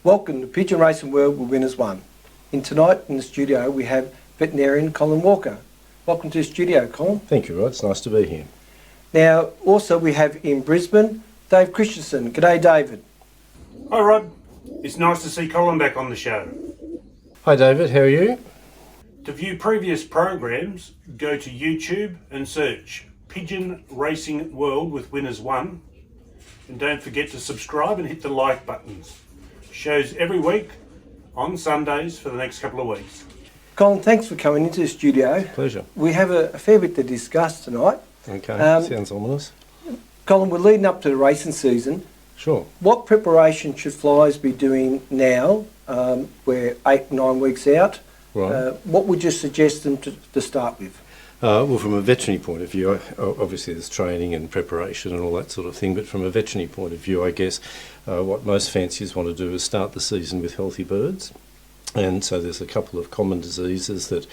Welcome to Pigeon Racing World with Winners1. Tonight in the studio we have veterinarian Colin Walker. Welcome to the studio, Colin. Thank you, Rod. It's nice to be here. Now, also we have in Brisbane, Dave Christensen. G'day, David. Hi, Rod. It's nice to see Colin back on the show. Hi, David. How are you? To view previous programs, go to YouTube and search Pigeon Racing World with Winners1. And don't forget to subscribe and hit the like buttons. Shows every week on Sundays for the next couple of weeks. Colin, thanks for coming into the studio. Pleasure. We have a fair bit to discuss tonight. Okay, sounds ominous. Colin, we're leading up to the racing season. Sure. What preparation should flyers be doing now? We're 8-9 weeks out. Right. What would you suggest them to start with? Well, from a veterinary point of view, obviously there's training and preparation and all that sort of thing, but from a veterinary point of view, I guess what most fanciers want to do is start the season with healthy birds. And so there's a couple of common diseases that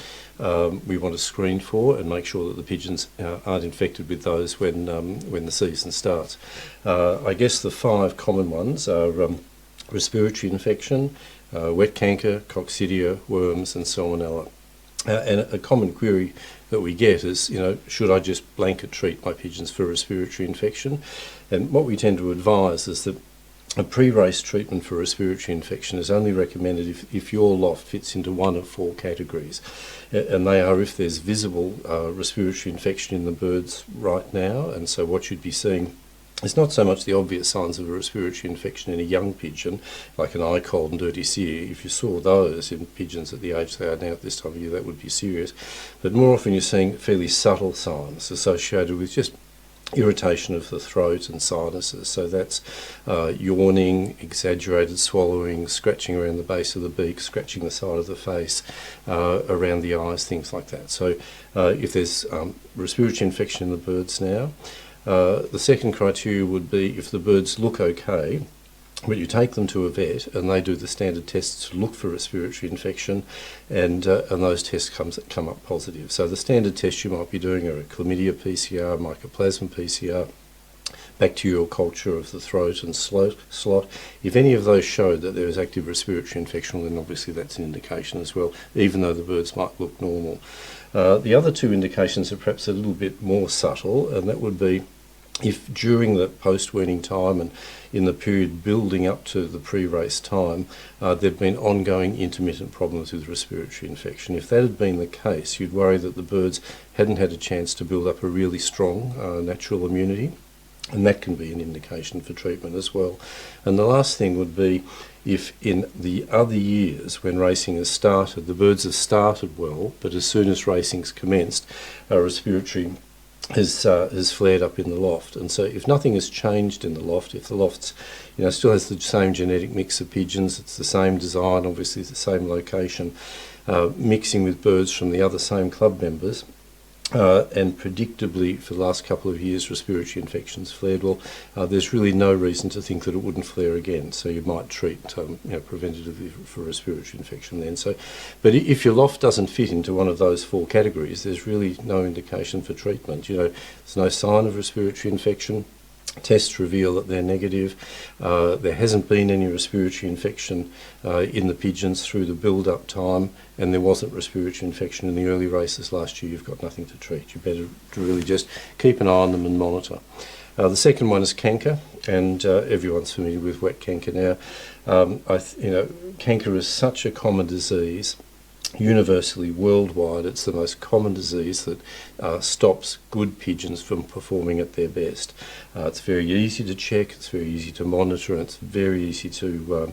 we want to screen for and make sure that the pigeons aren't infected with those when the season starts. I guess the 5 common ones are respiratory infection, wet canker, coccidia, worms and salmonella. And a common query that we get is, should I just blanket treat my pigeons for respiratory infection? And what we tend to advise is that a pre-race treatment for respiratory infection is only recommended if your loft fits into one of 4 categories. And they are if there's visible respiratory infection in the birds right now, and so what you'd be seeing it's not so much the obvious signs of a respiratory infection in a young pigeon, like an eye cold and dirty cere. If you saw those in pigeons at the age they are now at this time of year, that would be serious. But more often you're seeing fairly subtle signs associated with just irritation of the throat and sinuses. So that's yawning, exaggerated swallowing, scratching around the base of the beak, scratching the side of the face, around the eyes, things like that. So if there's respiratory infection in the birds now, the second criteria would be if the birds look okay, but you take them to a vet and they do the standard tests to look for respiratory infection, and those tests come up positive. So the standard tests you might be doing are a chlamydia PCR, mycoplasma PCR, bacterial culture of the throat and slot. If any of those show that there is active respiratory infection, then obviously that's an indication as well, even though the birds might look normal. The other 2 indications are perhaps a little bit more subtle, and that would be if during the post-weaning time and in the period building up to the pre-race time, there'd been ongoing intermittent problems with respiratory infection. If that had been the case, you'd worry that the birds hadn't had a chance to build up a really strong natural immunity, and that can be an indication for treatment as well. And the last thing would be if in the other years when racing has started, the birds have started well, but as soon as racing's commenced, respiratory has flared up in the loft. And so if nothing has changed in the loft, if the loft still has the same genetic mix of pigeons, it's the same design, obviously the same location, mixing with birds from the other same club members, and predictably for the last couple of years respiratory infections flared, well, there's really no reason to think that it wouldn't flare again. So you might treat preventatively for respiratory infection then. But if your loft doesn't fit into one of those 4 categories, there's really no indication for treatment. There's no sign of respiratory infection. Tests reveal that they're negative. There hasn't been any respiratory infection in the pigeons through the build-up time, and there wasn't respiratory infection in the early races last year. You've got nothing to treat. You better really just keep an eye on them and monitor. The second one is canker, and everyone's familiar with wet canker now. Canker is such a common disease. Universally, worldwide, it's the most common disease that stops good pigeons from performing at their best. It's very easy to check, it's very easy to monitor, and it's very easy to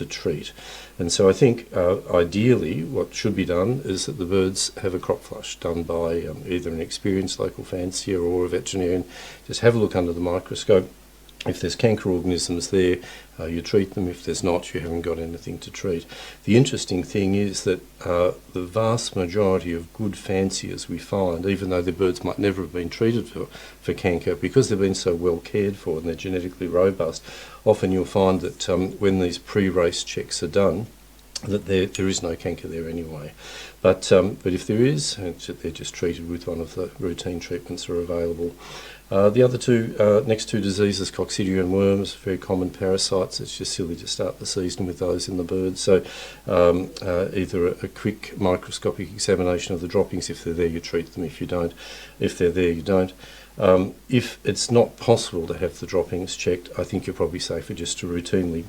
treat. And so I think ideally what should be done is that the birds have a crop flush done by either an experienced local fancier or a veterinarian. Just have a look under the microscope. If there's canker organisms there, you treat them. If there's not, you haven't got anything to treat. The interesting thing is that the vast majority of good fanciers we find, even though their birds might never have been treated for canker, because they've been so well cared for and they're genetically robust, often you'll find that when these pre-race checks are done, that there is no canker there anyway. But if there is, they're just treated with one of the routine treatments that are available. The other next two diseases, coccidian worms, very common parasites. It's just silly to start the season with those in the birds. So either a quick microscopic examination of the droppings. If they're there, you treat them. If they're there, you don't. If it's not possible to have the droppings checked, I think you're probably safer just to routinely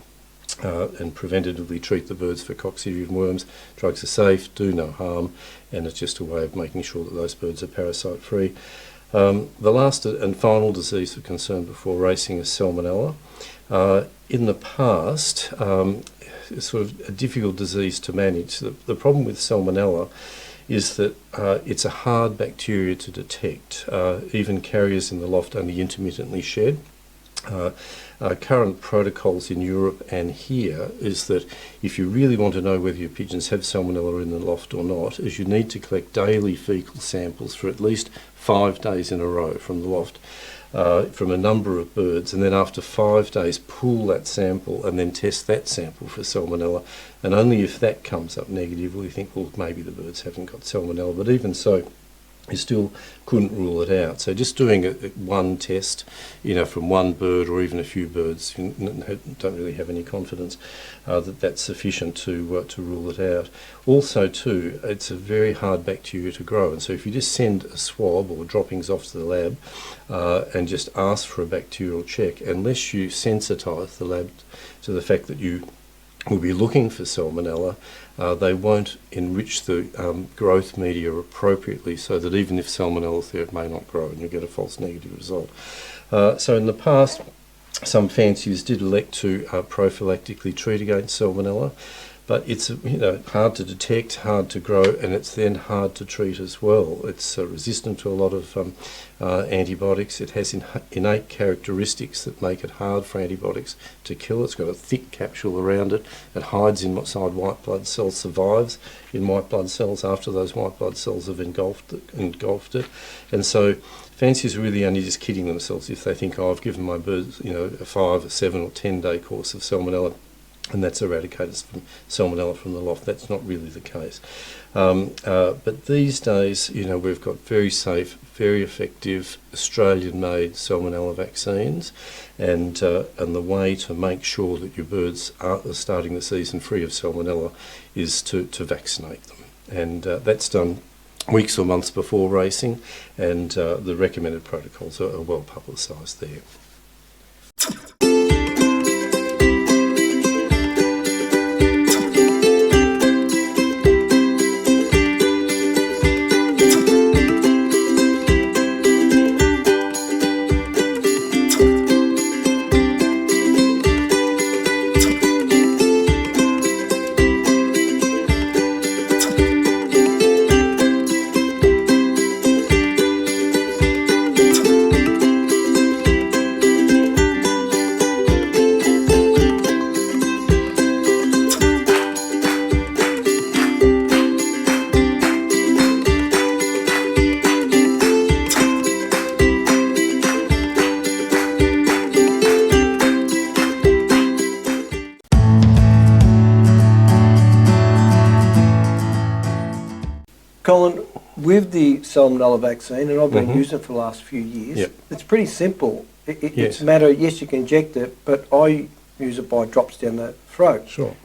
and preventatively treat the birds for coccidian worms. Drugs are safe, do no harm, and it's just a way of making sure that those birds are parasite free. The last and final disease of concern before racing is Salmonella. In the past, it's sort of a difficult disease to manage. The problem with Salmonella is that it's a hard bacteria to detect. Even carriers in the loft only intermittently shed. Current protocols in Europe and here is that if you really want to know whether your pigeons have Salmonella in the loft or not, is you need to collect daily faecal samples for at least 5 days in a row from the loft, from a number of birds, and then after 5 days pull that sample and then test that sample for Salmonella, and only if that comes up negative will you think, well, maybe the birds haven't got Salmonella. But even so, you still couldn't rule it out. So just doing one test, from one bird or even a few birds, you don't really have any confidence that that's sufficient to rule it out. Also, too, it's a very hard bacteria to grow, and so if you just send a swab or droppings off to the lab and just ask for a bacterial check, unless you sensitise the lab to the fact that you will be looking for Salmonella, they won't enrich the growth media appropriately, so that even if Salmonella is there, it may not grow and you get a false negative result. So in the past, some fanciers did elect to prophylactically treat against Salmonella, but it's hard to detect, hard to grow, and it's then hard to treat as well. It's resistant to a lot of antibiotics. It has innate characteristics that make it hard for antibiotics to kill. It's got a thick capsule around it. It hides inside white blood cells, survives in white blood cells after those white blood cells have engulfed it. And so fanciers are really only just kidding themselves if they think, oh, I've given my birds a 5 or 7 or 10 day course of Salmonella, and that's eradicated Salmonella from the loft. That's not really the case. But these days, we've got very safe, very effective Australian-made Salmonella vaccines, and the way to make sure that your birds are starting the season free of Salmonella is to vaccinate them. And that's done weeks or months before racing, and the recommended protocols are well publicised there. Colin, with the Salmonella vaccine, and I've been using it for the last few years, it's pretty simple. It's a matter, yes, you can inject it, but I use it by drops down the throat. Sure.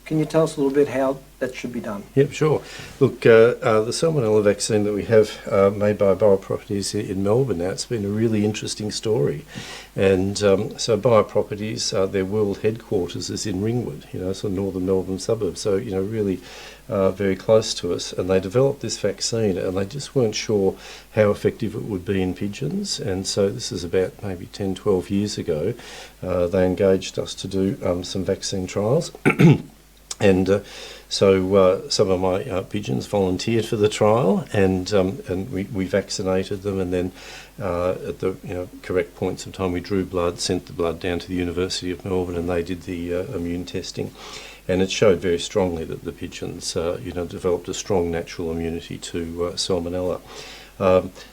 Can you tell us a little bit how that should be done? Yep, sure. Look, the Salmonella vaccine that we have made by Bioproperties in Melbourne now, it's been a really interesting story. And so Bioproperties, their world headquarters is in Ringwood, so northern Melbourne suburb, so, really very close to us. And they developed this vaccine and they just weren't sure how effective it would be in pigeons. And so this is about maybe 10, 12 years ago. They engaged us to do some vaccine trials. And so some of my pigeons volunteered for the trial, and we vaccinated them, and then at the correct points of time we drew blood, sent the blood down to the University of Melbourne, and they did the immune testing, and it showed very strongly that the pigeons developed a strong natural immunity to Salmonella.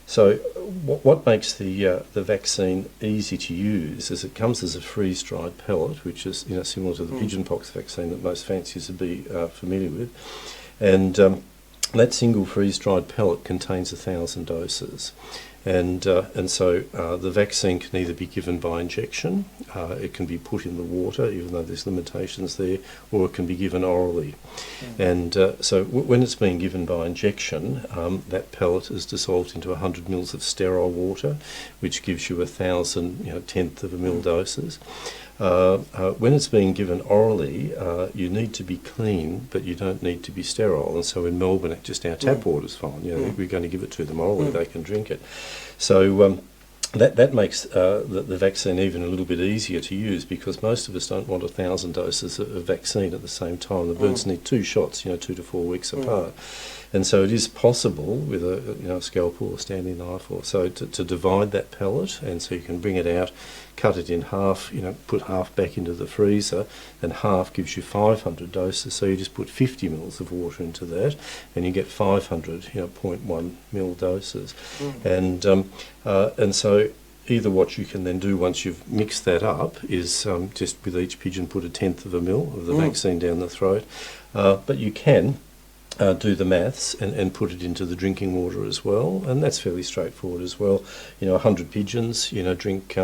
So what makes the vaccine easy to use is it comes as a freeze-dried pellet, which is similar to the pigeonpox vaccine that most fanciers would be familiar with, and that single freeze-dried pellet contains 1,000 doses. And so the vaccine can either be given by injection, it can be put in the water, even though there's limitations there, or it can be given orally. And so when it's being given by injection, that pellet is dissolved into 100 mils of sterile water, which gives you 1,000 tenth of a mil doses. When it's being given orally, you need to be clean, but you don't need to be sterile. And so in Melbourne, just our tap water's fine. We're going to give it to them orally; they can drink it. So that makes the vaccine even a little bit easier to use, because most of us don't want 1,000 doses of vaccine at the same time. The birds need 2 shots, 2 to 4 weeks apart. And so it is possible with a scalpel or Stanley knife or so to divide that pellet, and so you can bring it out, cut it in half, put half back into the freezer, and half gives you 500 doses. So you just put 50 mils of water into that, and you get 500, 0.1 mil doses. And so either what you can then do once you've mixed that up is just with each pigeon put 1/10 of a mil of the vaccine down the throat, but you can do the maths and put it into the drinking water as well, and that's fairly straightforward as well. 100 pigeons, drink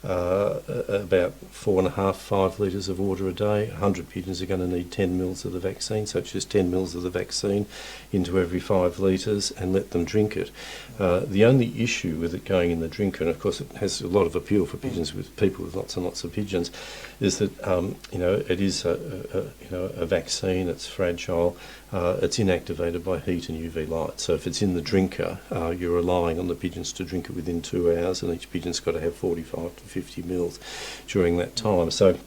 about 4.5-5 litres of water a day. 100 pigeons are going to need 10 mils of the vaccine, so it's just 10 mils of the vaccine into every 5 litres and let them drink it. The only issue with it going in the drinker, and of course it has a lot of appeal for pigeons with people with lots and lots of pigeons, is that it is a vaccine. It's fragile. It's inactivated by heat and UV light. So if it's in the drinker, you're relying on the pigeons to drink it within 2 hours, and each pigeon's got to have 45 to 50 mils during that time. So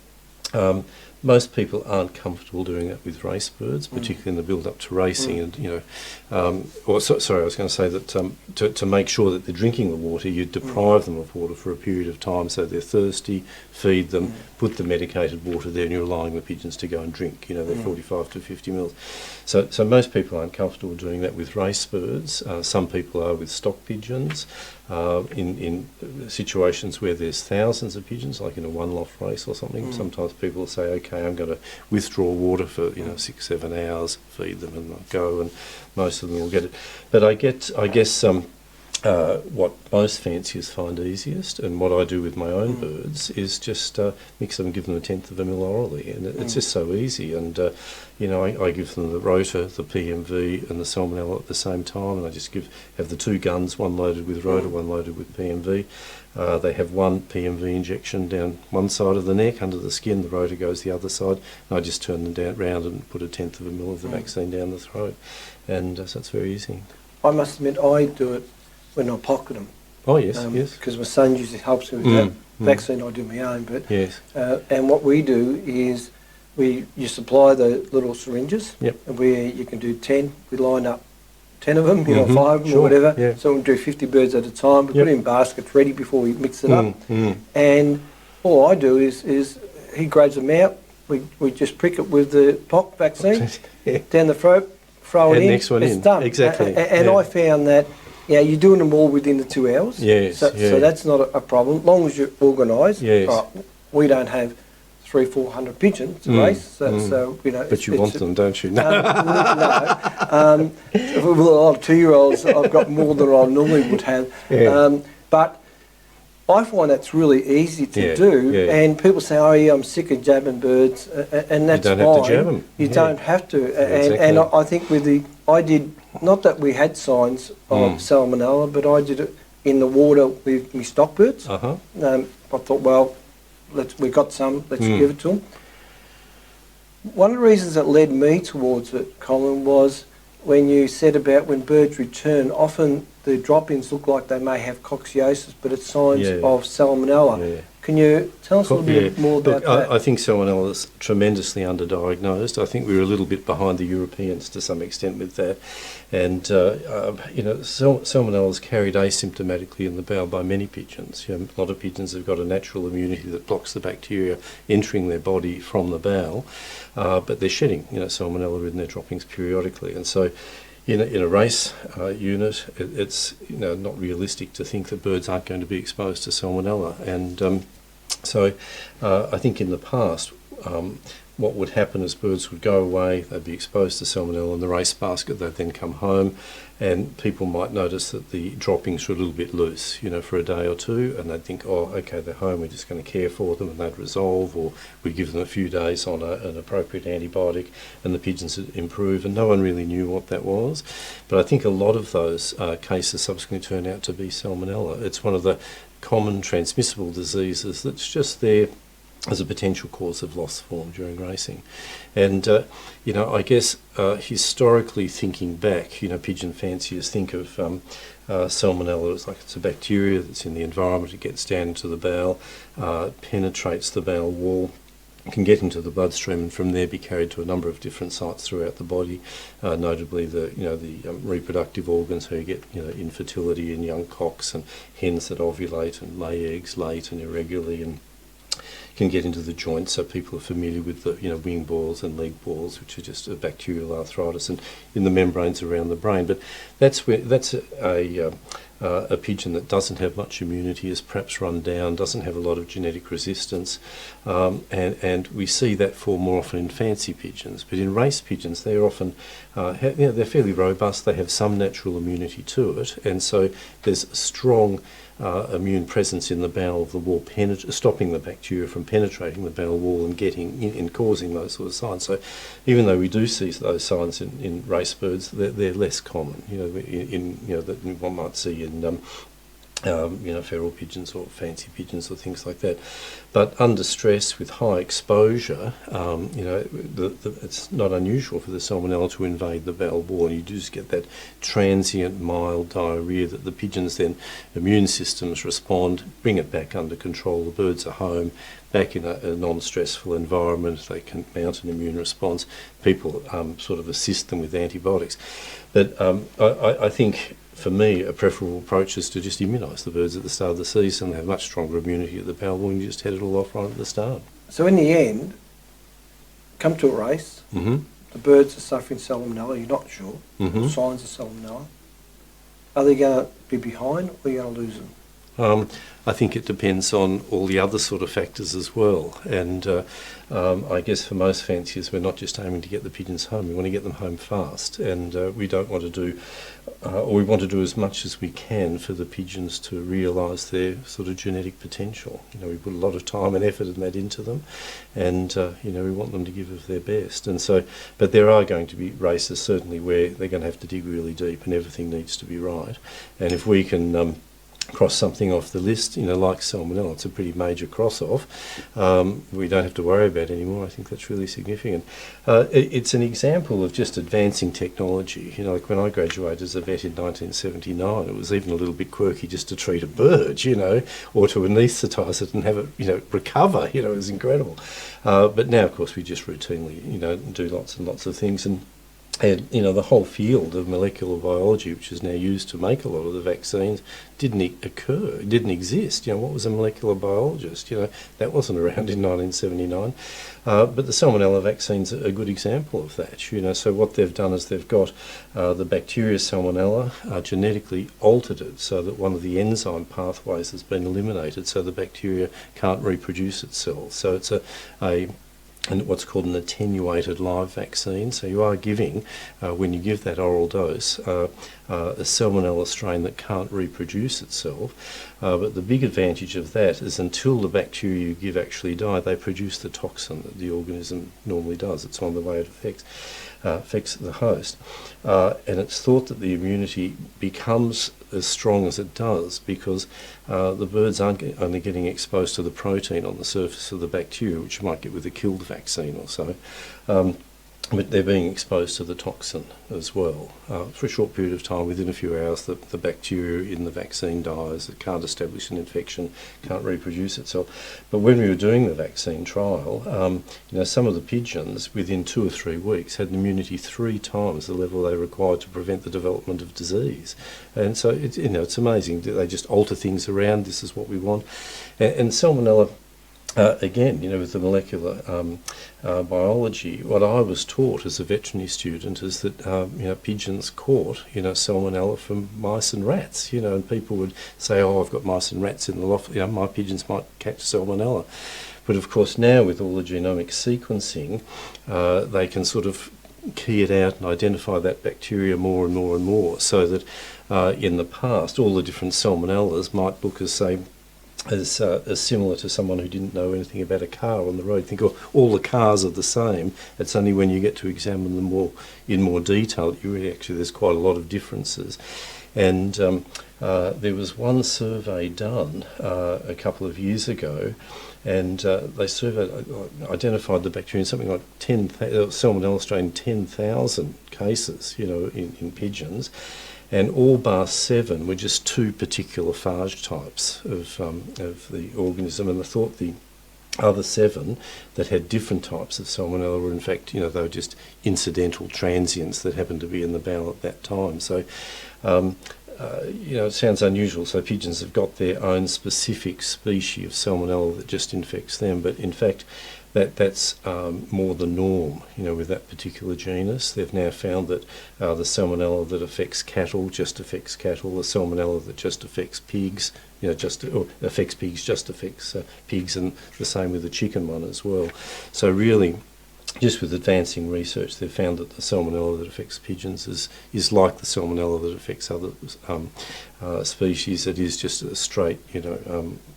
most people aren't comfortable doing that with race birds, particularly in the build-up to racing. And sorry, I was going to say that to make sure that they're drinking the water, you deprive them of water for a period of time, so they're thirsty, feed them, put the medicated water there, and you're allowing the pigeons to go and drink. They're 45 to 50 mils. So most people aren't comfortable doing that with race birds. Some people are with stock pigeons. In situations where there's thousands of pigeons, like in a one-loft race or something, sometimes people say, okay, I'm going to withdraw water for 6-7 hours, feed them, and they'll go, and most of them will get it. But I guess what most fanciers find easiest, and what I do with my own birds, is just mix them and give them 1/10 of a mil orally, and it's just so easy. And I give them the rota, the PMV, and the Salmonella at the same time, and I just have the 2 guns, one loaded with rota, one loaded with PMV. They have one PMV injection down one side of the neck, under the skin. The rota goes the other side, and I just turn them round and put 1/10 of a mil of the vaccine down the throat, and so it's very easy. I must admit, I do it when I pocket them. Oh yes, yes. Because my son usually helps me with that vaccine. I do my own, but yes. And what we do is you supply the little syringes, and where you can do 10. We line up 10 of them, 5 of them, or whatever. Yeah. So we do 50 birds at a time. We put it in baskets ready before we mix it up. And all I do is he grabs them out. We just prick it with the pock vaccine down the throat, throw it in. Next one it's in. done. Exactly. And I found that you're doing them all within the 2 hours. Yes. So that's not a problem, as long as you're organised. Yes. We don't have 300-400 pigeons to race, so But you want them, don't you? No. With a lot of 2-year-olds, I've got more than I normally would have. But I find that's really easy to do, and people say, "Oh, yeah, I'm sick of jabbing birds," and that's fine. You don't have to jab them. You don't have to, Exactly. and I think I did, not that we had signs of salmonella, but I did it in the water with my stock birds. I thought, well, we got some, let's give it to them. One of the reasons that led me towards it, Colin, was when you said about when birds return, often the drop-ins look like they may have coccidiosis, but it's signs of salmonella. Can you tell us a little bit more about that? I think salmonella is tremendously underdiagnosed. I think we were a little bit behind the Europeans to some extent with that. And, salmonella is carried asymptomatically in the bowel by many pigeons. A lot of pigeons have got a natural immunity that blocks the bacteria entering their body from the bowel, but they're shedding, salmonella in their droppings periodically. And so in a race unit, it's not realistic to think that birds aren't going to be exposed to salmonella. And so I think in the past, what would happen is birds would go away, they'd be exposed to salmonella in the race basket, they'd then come home, and people might notice that the droppings were a little bit loose, for a day or two, and they'd think, oh, okay, they're home, we're just going to care for them, and they'd resolve, or we'd give them a few days on an appropriate antibiotic, and the pigeons would improve, and no one really knew what that was. But I think a lot of those cases subsequently turned out to be salmonella. It's one of the common transmissible diseases that's just there as a potential cause of loss form during racing. And, I guess historically thinking back, pigeon fanciers think of salmonella as like it's a bacteria that's in the environment, it gets down into the bowel, penetrates the bowel wall, can get into the bloodstream, and from there be carried to a number of different sites throughout the body, notably the reproductive organs, so you get infertility in young cocks and hens that ovulate and lay eggs late and irregularly, and can get into the joints, so people are familiar with the wing balls and leg balls, which are just a bacterial arthritis, and in the membranes around the brain. But that's a pigeon that doesn't have much immunity, is perhaps run down, doesn't have a lot of genetic resistance, and we see that fall more often in fancy pigeons. But in race pigeons, they're often they're fairly robust. They have some natural immunity to it, and so there's strong immune presence in the bowel of the wall, stopping the bacteria from penetrating the bowel wall and getting in and causing those sort of signs. So even though we do see those signs in race birds, they're less common. That one might see in feral pigeons or fancy pigeons or things like that. But under stress with high exposure, it's not unusual for the salmonella to invade the bowel wall, and you do just get that transient mild diarrhoea that the pigeons' then immune systems respond, bring it back under control. The birds are home, back in a non-stressful environment. They can mount an immune response. People sort of assist them with antibiotics. But I think, for me, a preferable approach is to just immunise the birds at the start of the season. They have much stronger immunity at the bowel wall, and you just head it all off right at the start. So in the end, come to a race, the birds are suffering salmonella, you're not sure, signs of salmonella. Are they going to be behind, or are you going to lose them? I think it depends on all the other sort of factors as well. And I guess for most fanciers, we're not just aiming to get the pigeons home, we want to get them home fast. And we don't want to do, or we want to do as much as we can for the pigeons to realise their sort of genetic potential. We put a lot of time and effort and that into them, and we want them to give of their best. And so, but there are going to be races certainly where they're going to have to dig really deep, and everything needs to be right. And if we can cross something off the list, like salmonella, it's a pretty major cross-off. We don't have to worry about it anymore. I think that's really significant. It's an example of just advancing technology. Like when I graduated as a vet in 1979, it was even a little bit quirky just to treat a bird, or to anaesthetise it and have it, recover. It was incredible. But now, of course, we just routinely, do lots and lots of things, and the whole field of molecular biology, which is now used to make a lot of the vaccines, didn't exist. What was a molecular biologist? That wasn't around in 1979. But the salmonella vaccine's a good example of that. So what they've done is they've got the bacteria salmonella, genetically altered it so that one of the enzyme pathways has been eliminated, so the bacteria can't reproduce itself. So it's and what's called an attenuated live vaccine. So you are giving, when you give that oral dose, a salmonella strain that can't reproduce itself. But the big advantage of that is until the bacteria you give actually die, they produce the toxin that the organism normally does. It's on the way it affects the host. And it's thought that the immunity becomes as strong as it does because the birds aren't only getting exposed to the protein on the surface of the bacteria, which you might get with a killed vaccine or so, but they're being exposed to the toxin as well. For a short period of time, within a few hours, the bacteria in the vaccine dies. It can't establish an infection, can't reproduce itself. But when we were doing the vaccine trial, some of the pigeons, within 2 or 3 weeks, had an immunity 3 times the level they required to prevent the development of disease. And so it's amazing. They just alter things around. This is what we want. And salmonella, again, with the molecular biology, what I was taught as a veterinary student is that pigeons caught salmonella from mice and rats. And people would say, "Oh, I've got mice and rats in the loft. My pigeons might catch salmonella." But of course, now with all the genomic sequencing, they can sort of key it out and identify that bacteria more and more and more. So that in the past, all the different salmonellas might look as similar to someone who didn't know anything about a car on the road. Think, oh, all the cars are the same. It's only when you get to examine them in more detail that you really actually there's quite a lot of differences. And there was one survey done a couple of years ago, and they identified the bacteria in something like Salmonella strain in 10,000 cases, in pigeons. And all bar 7 were just 2 particular phage types of the organism, and I thought the other 7 that had different types of salmonella were in fact, they were just incidental transients that happened to be in the bowel at that time. So, it sounds unusual. So pigeons have got their own specific species of salmonella that just infects them, but in fact, that's more the norm, with that particular genus. They've now found that the salmonella that affects cattle just affects cattle. The salmonella that just affects pigs, affects pigs just affects pigs, and the same with the chicken one as well. So really, just with advancing research, they've found that the salmonella that affects pigeons is like the salmonella that affects other species. It is just a straight,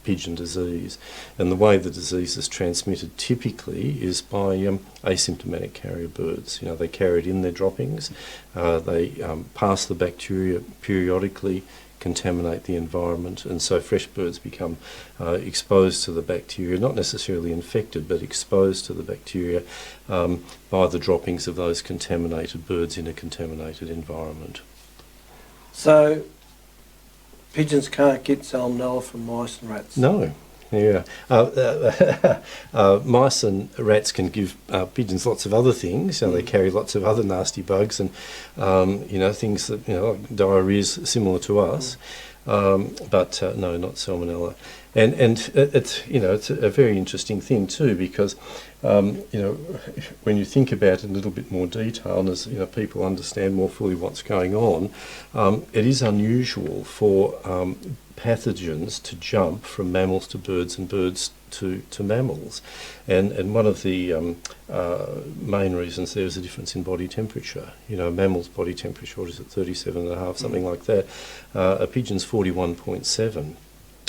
pigeon disease. And the way the disease is transmitted typically is by asymptomatic carrier birds. They carry it in their droppings. They pass the bacteria periodically, contaminate the environment, and so fresh birds become exposed to the bacteria, not necessarily infected, but exposed to the bacteria by the droppings of those contaminated birds in a contaminated environment. So pigeons can't get salmonella from mice and rats? No. Yeah, mice and rats can give pigeons lots of other things. They carry lots of other nasty bugs and things that like diarrhea is similar to us, but no, not salmonella. And it's a very interesting thing too, because when you think about it in a little bit more detail, and as people understand more fully what's going on, it is unusual for pathogens to jump from mammals to birds and birds to mammals, and one of the main reasons there is a difference in body temperature. A mammal's body temperature, what is it, 37.5, something like that. A pigeon's 41.7.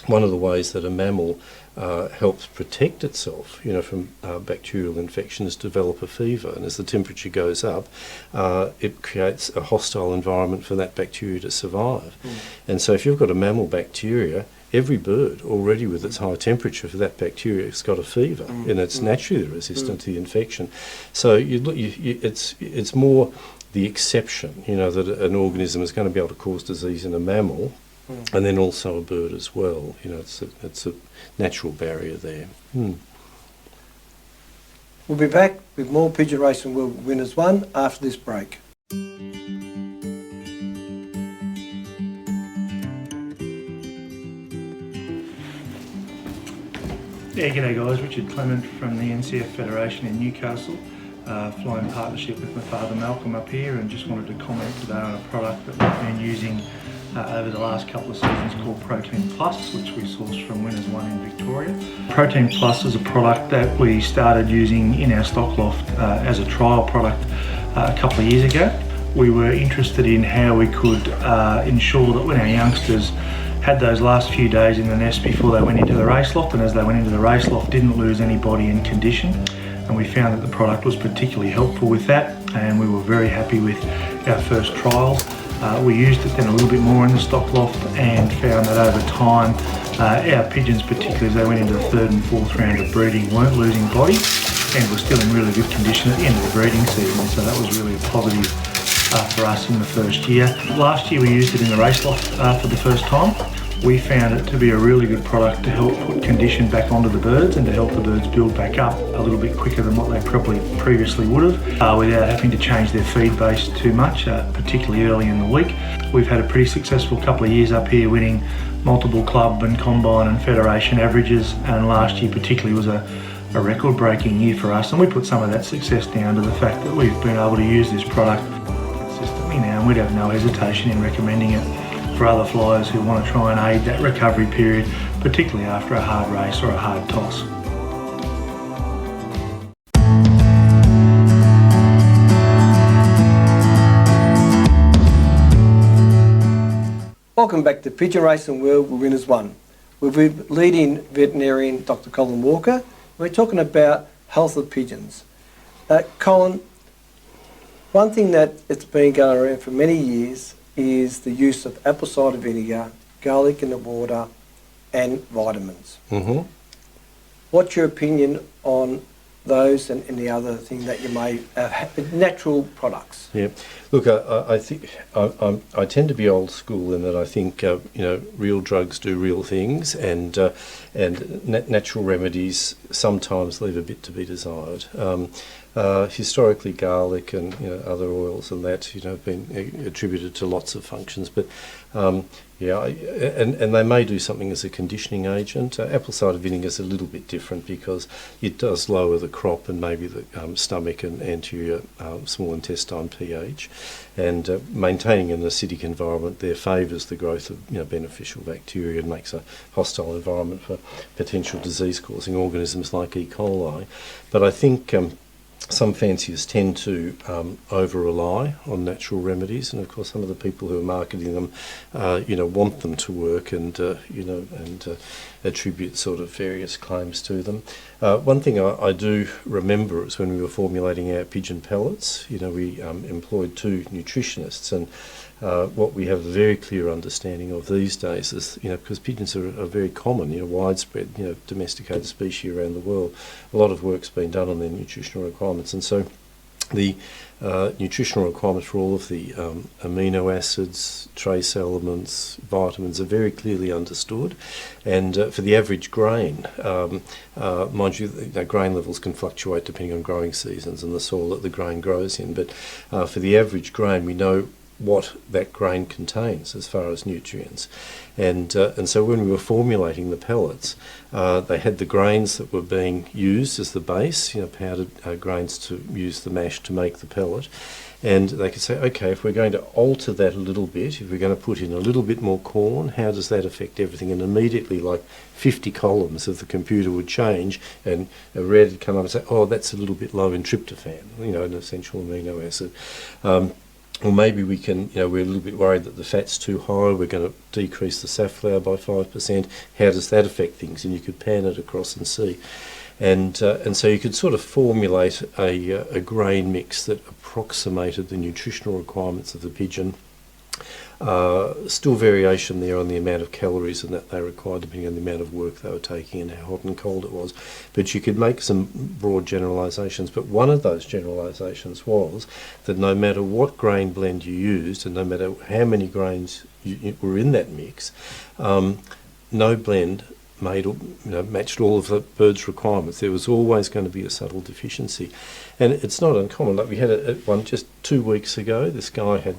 One of the ways that a mammal helps protect itself, from bacterial infection is to develop a fever, and as the temperature goes up, it creates a hostile environment for that bacteria to survive. And so if you've got a mammal bacteria, every bird already with its high temperature for that bacteria has got a fever, and it's naturally resistant to the infection. So it's more the exception, that an organism is going to be able to cause disease in a mammal, and then also a bird as well. It's a natural barrier there. We'll be back with more Pigeon Racing World Winners 1 after this break. Yeah, g'day guys, Richard Clement from the NCF Federation in Newcastle. Flying partnership with my father Malcolm up here, and just wanted to comment today on a product that we've been using over the last couple of seasons called Protein Plus, which we sourced from Winners1 in Victoria. Protein Plus is a product that we started using in our stock loft as a trial product a couple of years ago. We were interested in how we could ensure that when our youngsters had those last few days in the nest before they went into the race loft, and as they went into the race loft didn't lose any body and condition. And we found that the product was particularly helpful with that, and we were very happy with our first trials. We used it then a little bit more in the stock loft and found that over time our pigeons, particularly as they went into the 3rd and 4th round of breeding, weren't losing body and were still in really good condition at the end of the breeding season. So that was really a positive for us in the first year. Last year we used it in the race loft for the first time. We found it to be a really good product to help put condition back onto the birds and to help the birds build back up a little bit quicker than what they probably previously would have, without having to change their feed base too much, particularly early in the week. We've had a pretty successful couple of years up here winning multiple club and combine and federation averages, and last year particularly was a record-breaking year for us, and we put some of that success down to the fact that we've been able to use this product consistently now, and we'd have no hesitation in recommending it for other flyers who want to try and aid that recovery period, particularly after a hard race or a hard toss. Welcome back to Pigeon Racing World with Winners1. We're leading veterinarian Dr Colin Walker. We're talking about health of pigeons. Colin, one thing that it's been going around for many years is the use of apple cider vinegar, garlic in the water, and vitamins. Mm-hmm. What's your opinion on those and the other thing that you may natural products? Yeah, look, I think I tend to be old school in that I think real drugs do real things, and natural remedies sometimes leave a bit to be desired. Historically, garlic and other oils and that have been attributed to lots of functions, but and they may do something as a conditioning agent. Apple cider vinegar is a little bit different because it does lower the crop and maybe the stomach and anterior small intestine pH, and maintaining an acidic environment there favours the growth of beneficial bacteria and makes a hostile environment for potential disease-causing organisms like E. coli. But I think some fanciers tend to over-rely on natural remedies, and of course some of the people who are marketing them, want them to work and attribute sort of various claims to them. One thing I do remember is when we were formulating our pigeon pellets, we employed 2 nutritionists, and what we have a very clear understanding of these days is, because pigeons are very common, widespread, domesticated species around the world, a lot of work's been done on their nutritional requirements, and so the nutritional requirements for all of the amino acids, trace elements, vitamins are very clearly understood, and for the average grain, mind you, grain levels can fluctuate depending on growing seasons and the soil that the grain grows in, but for the average grain we know what that grain contains as far as nutrients, and so when we were formulating the pellets, they had the grains that were being used as the base, powdered grains to use the mash to make the pellet, and they could say, okay, if we're going to alter that a little bit, if we're going to put in a little bit more corn, how does that affect everything? And immediately, like 50 columns of the computer would change, and a red would come up and say, oh, that's a little bit low in tryptophan, an essential amino acid. Or maybe we can, we're a little bit worried that the fat's too high, we're going to decrease the safflower by 5%. How does that affect things? And you could pan it across and see. And so you could sort of formulate a grain mix that approximated the nutritional requirements of the pigeon. Still variation there on the amount of calories and that they required depending on the amount of work they were taking and how hot and cold it was. But you could make some broad generalisations, but one of those generalisations was that no matter what grain blend you used and no matter how many grains were in that mix, no blend matched all of the bird's requirements. There was always going to be a subtle deficiency, and it's not uncommon. Like we had one just 2 weeks ago. This guy had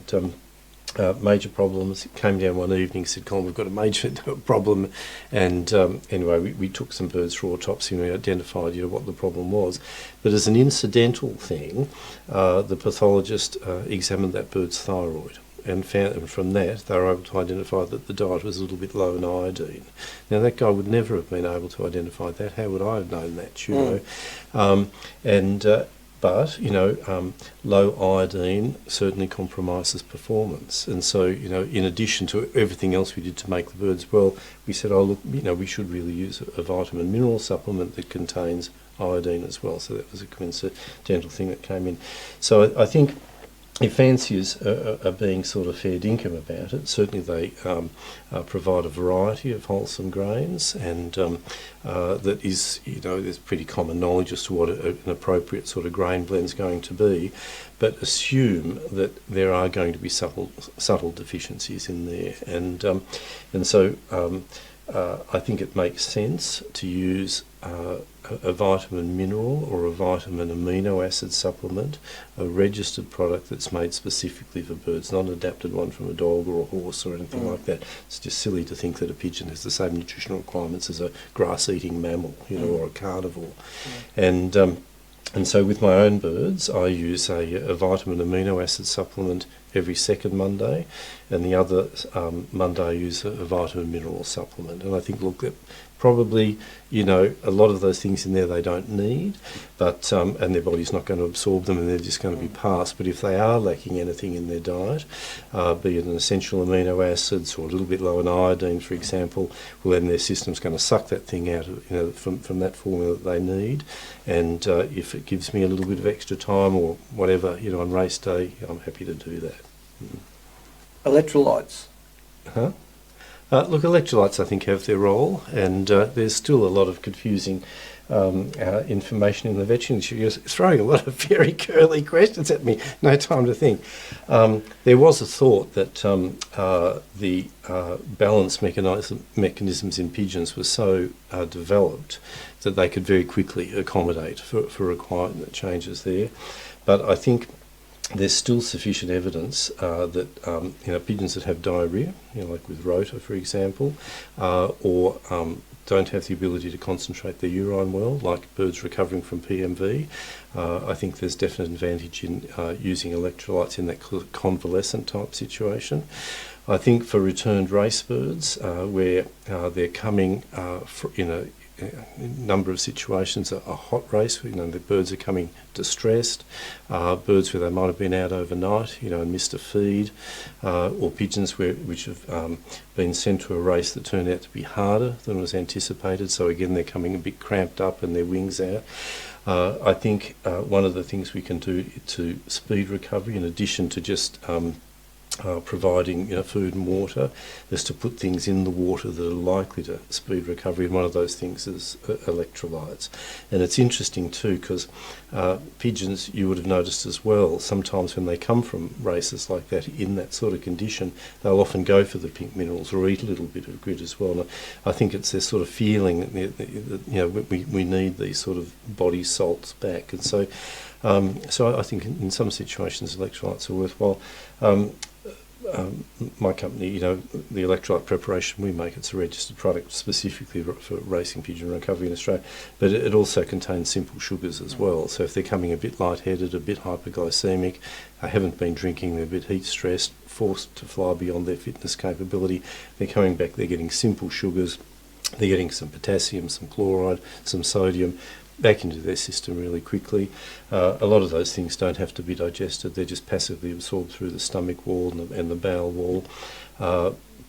major problems. He came down one evening, said, Colin, we've got a major problem, and anyway we took some birds for autopsy and we identified what the problem was. But as an incidental thing, the pathologist examined that bird's thyroid and found, and from that they were able to identify that the diet was a little bit low in iodine. Now that guy would never have been able to identify that. How would I have known that, But low iodine certainly compromises performance, and so in addition to everything else we did to make the birds well, we said, oh look, we should really use a vitamin mineral supplement that contains iodine as well. So that was a coincidental thing that came in. So I think if fanciers are being sort of fair dinkum about it, certainly they provide a variety of wholesome grains, and that is, there's pretty common knowledge as to what an appropriate sort of grain blend is going to be, but assume that there are going to be subtle deficiencies in there, and so I think it makes sense to use a vitamin mineral or a vitamin amino acid supplement, a registered product that's made specifically for birds, not an adapted one from a dog or a horse or anything like that. It's just silly to think that a pigeon has the same nutritional requirements as a grass-eating mammal, you know, or a carnivore. And so with my own birds, I use a vitamin amino acid supplement every second Monday, and the other Monday I use a vitamin mineral supplement. And I think, look, that probably, you know, a lot of those things in there they don't need, but and their body's not going to absorb them and they're just going to be passed. But if they are lacking anything in their diet, be it an essential amino acids or a little bit low in iodine, for example, well, then their system's going to suck that thing out, you know, from that formula that they need. And if it gives me a little bit of extra time or whatever, you know, on race day, I'm happy to do that. Electrolytes. Huh? Look, electrolytes, I think, have their role, and there's still a lot of confusing information in the veterinary industry. You're throwing a lot of very curly questions at me, no time to think. There was a thought that the balance mechanisms in pigeons were so developed that they could very quickly accommodate for requirement changes there. But I think there's still sufficient evidence that you know, pigeons that have diarrhoea, you know, like with rota, for example, or don't have the ability to concentrate their urine well, like birds recovering from PMV, I think there's definite advantage in using electrolytes in that convalescent type situation. I think for returned race birds, where they're coming in a number of situations, a hot race, you know, the birds are coming distressed, birds where they might have been out overnight, you know, and missed a feed, or pigeons which have been sent to a race that turned out to be harder than was anticipated, so again they're coming a bit cramped up and their wings out. I think one of the things we can do to speed recovery, in addition to just providing, you know, food and water, is to put things in the water that are likely to speed recovery, and one of those things is electrolytes. And it's interesting too, because pigeons, you would have noticed as well, sometimes when they come from races like that in that sort of condition, they'll often go for the pink minerals or eat a little bit of grit as well. And I think it's their sort of feeling that, you know, we need these sort of body salts back. And so so I think in some situations electrolytes are worthwhile. My company, you know, the electrolyte preparation we make, it's a registered product specifically for racing pigeon recovery in Australia, but it also contains simple sugars as well. So if they're coming a bit lightheaded, a bit hypoglycemic, haven't been drinking, they're a bit heat stressed, forced to fly beyond their fitness capability, they're coming back, they're getting simple sugars, they're getting some potassium, some chloride, some sodium back into their system really quickly. A lot of those things don't have to be digested, they're just passively absorbed through the stomach wall and the bowel wall.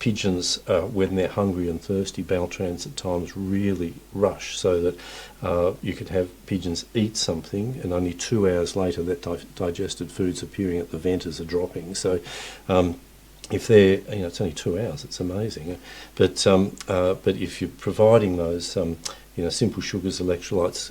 Pigeons, when they're hungry and thirsty, bowel trans at times really rush, so that you could have pigeons eat something and only 2 hours later that digested food's appearing at the vent as a dropping. So if they're, you know, it's only 2 hours, it's amazing. But if you're providing those you know, simple sugars, electrolytes,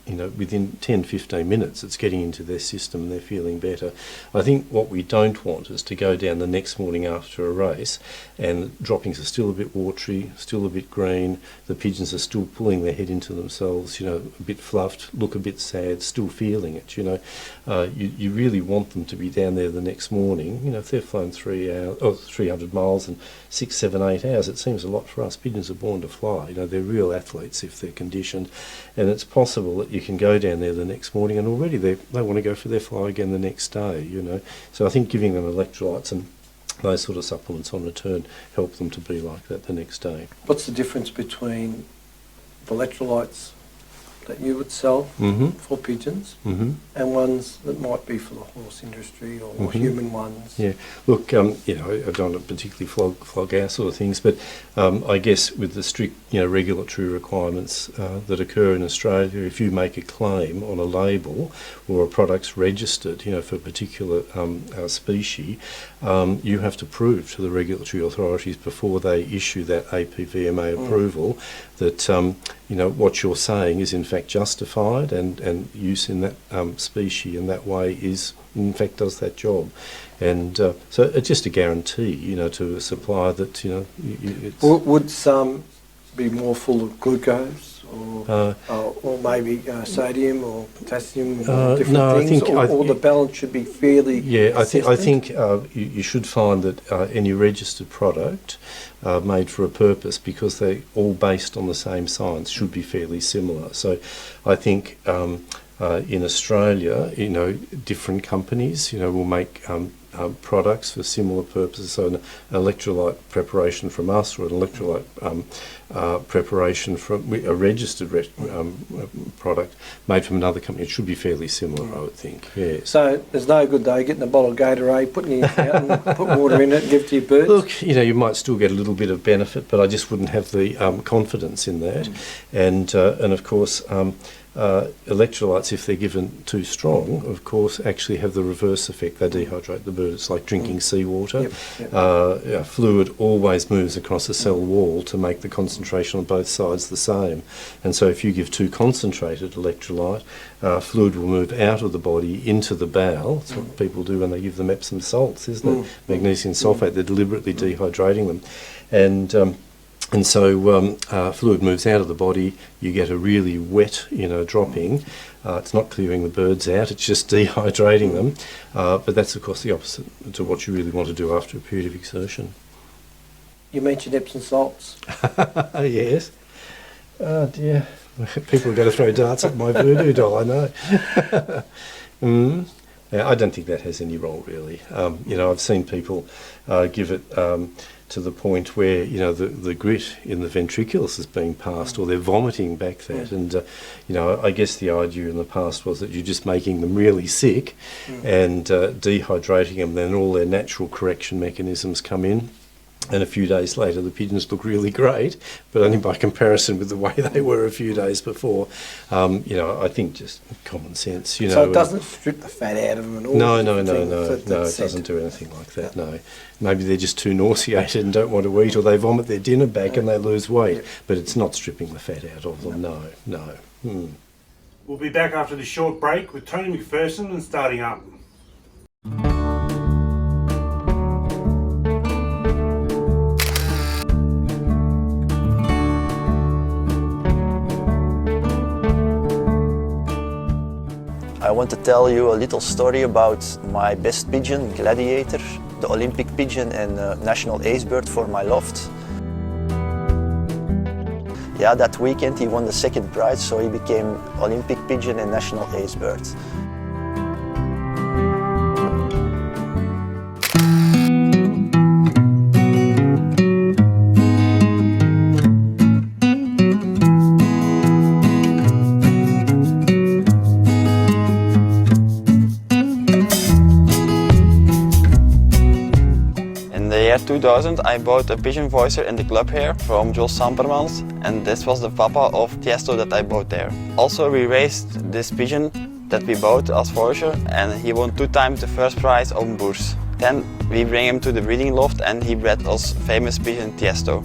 you know, within 10-15 minutes it's getting into their system and they're feeling better. I think what we don't want is to go down the next morning after a race and droppings are still a bit watery, still a bit green, the pigeons are still pulling their head into themselves, you know, a bit fluffed, look a bit sad, still feeling it, you know. You really want them to be down there the next morning. You know, if they've flown 300 miles in 6, 7, 8 hours, it seems a lot for us. Pigeons are born to fly, you know, they're real athletes if they're conditioned, and it's possible that you can go down there the next morning and already they want to go for their fly again the next day, you know. So I think giving them electrolytes and those sort of supplements on return help them to be like that the next day. What's the difference between the electrolytes that you would sell for pigeons and ones that might be for the horse industry or human ones? Yeah, look, you know, I don't want to particularly flog our sort of things, but I guess with the strict, you know, regulatory requirements that occur in Australia, if you make a claim on a label or a product's registered, you know, for a particular species, you have to prove to the regulatory authorities before they issue that APVMA approval that you know, what you're saying is in fact justified, and use in that species in that way is in fact does that job. And so it's just a guarantee, you know, to a supplier that, you know, it's... Would some be more full of glucose or maybe sodium or potassium, different no, things, I think or the balance should be fairly. Yeah, I think consistent? you should find that any registered product made for a purpose, because they're all based on the same science, should be fairly similar. So I think in Australia, different companies, will make products for similar purposes. So an electrolyte preparation from us, or an electrolyte preparation from a registered product made from another company, it should be fairly similar, I would think. Yeah. So there's no good though getting a bottle of Gatorade, putting it out and put water in it and give it to your birds? Look, you might still get a little bit of benefit, but I just wouldn't have the confidence in that. And of course, electrolytes, if they're given too strong, of course, actually have the reverse effect. They dehydrate the bird. It's like drinking seawater. Fluid always moves across a cell wall to make the concentration on both sides the same. And so if you give too concentrated electrolyte, fluid will move out of the body into the bowel. That's what people do when they give them Epsom salts, isn't it? Magnesium sulfate, they're deliberately dehydrating them. And so fluid moves out of the body, you get a really wet, dropping. It's not clearing the birds out, it's just dehydrating them. But that's, of course, the opposite to what you really want to do after a period of exertion. You mentioned Epsom salts. Yes. Oh dear. People are going to throw darts at my voodoo doll, I know. Yeah, I don't think that has any role, really. I've seen people give it to the point where the grit in the ventriculus is being passed, or they're vomiting back that. And I guess the idea in the past was that you're just making them really sick and dehydrating them, then all their natural correction mechanisms come in. And a few days later, the pigeons look really great, but only by comparison with the way they were a few days before. I think just common sense. So it doesn't strip the fat out of them and all. No, it doesn't do anything like that. No, maybe they're just too nauseated and don't want to eat, or they vomit their dinner back and they lose weight. But it's not stripping the fat out of them. No. We'll be back after this short break with Tony McPherson and Starting Up. I want to tell you a little story about my best pigeon, Gladiator, the Olympic pigeon and national ace bird for my loft. Yeah, that weekend he won the second prize, so he became Olympic pigeon and national ace bird. In the year 2000 I bought a pigeon voicer in the club here from Jules Sampermans, and this was the papa of Tiesto that I bought there. Also we raised this pigeon that we bought as voicer, and he won 2 times the first prize on Bourse. Then we bring him to the breeding loft and he bred us famous pigeon Tiesto.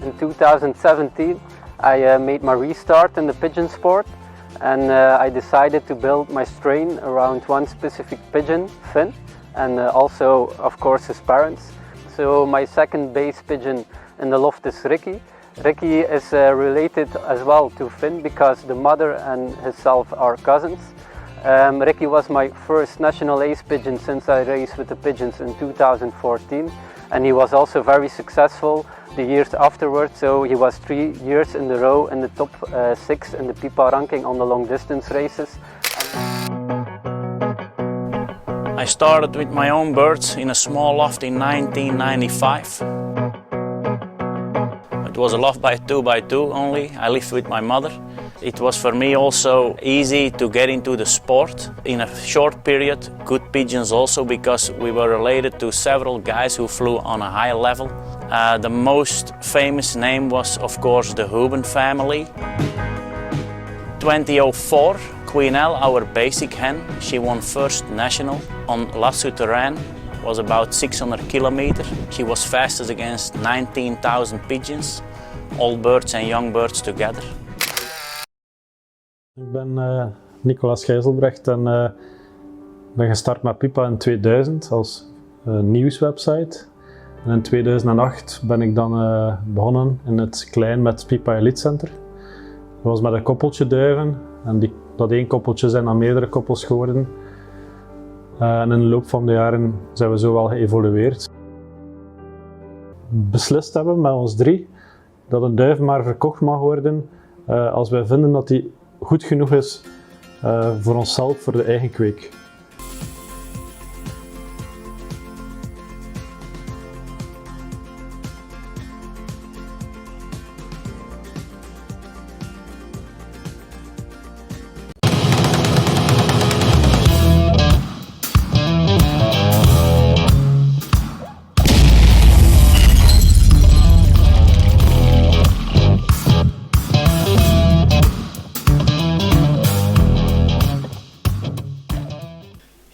In 2017 I made my restart in the pigeon sport, and I decided to build my strain around one specific pigeon, Finn, and also of course his parents. So my second base pigeon in the loft is Ricky. Ricky is related as well to Finn because the mother and himself are cousins. Ricky was my first national ace pigeon since I raced with the pigeons in 2014, and he was also very successful the years afterwards. So he was 3 years in a row in the top 6 in the PIPA ranking on the long distance races. I started with my own birds in a small loft in 1995. It was a loft by 2x2 only. I lived with my mother. It was for me also easy to get into the sport in a short period. Good pigeons also, because we were related to several guys who flew on a high level. The most famous name was of course the Huben family. 2004, Queen L, our basic hen, she won first national on La Souterraine. Was about 600 kilometers. She was fastest against 19,000 pigeons, old birds and young birds together. Ik ben Nicolas Gijzelbrecht en ben gestart met Pipa in 2000 als nieuwswebsite. En in 2008 ben ik dan begonnen in het klein met Pipa Elite Center. Dat was met een koppeltje duiven en dat één koppeltje zijn dan meerdere koppels geworden. En in de loop van de jaren zijn we zo wel geëvolueerd. Beslist hebben met ons 3 dat een duif maar verkocht mag worden als wij vinden dat die goed genoeg is voor onszelf, voor de eigen kweek.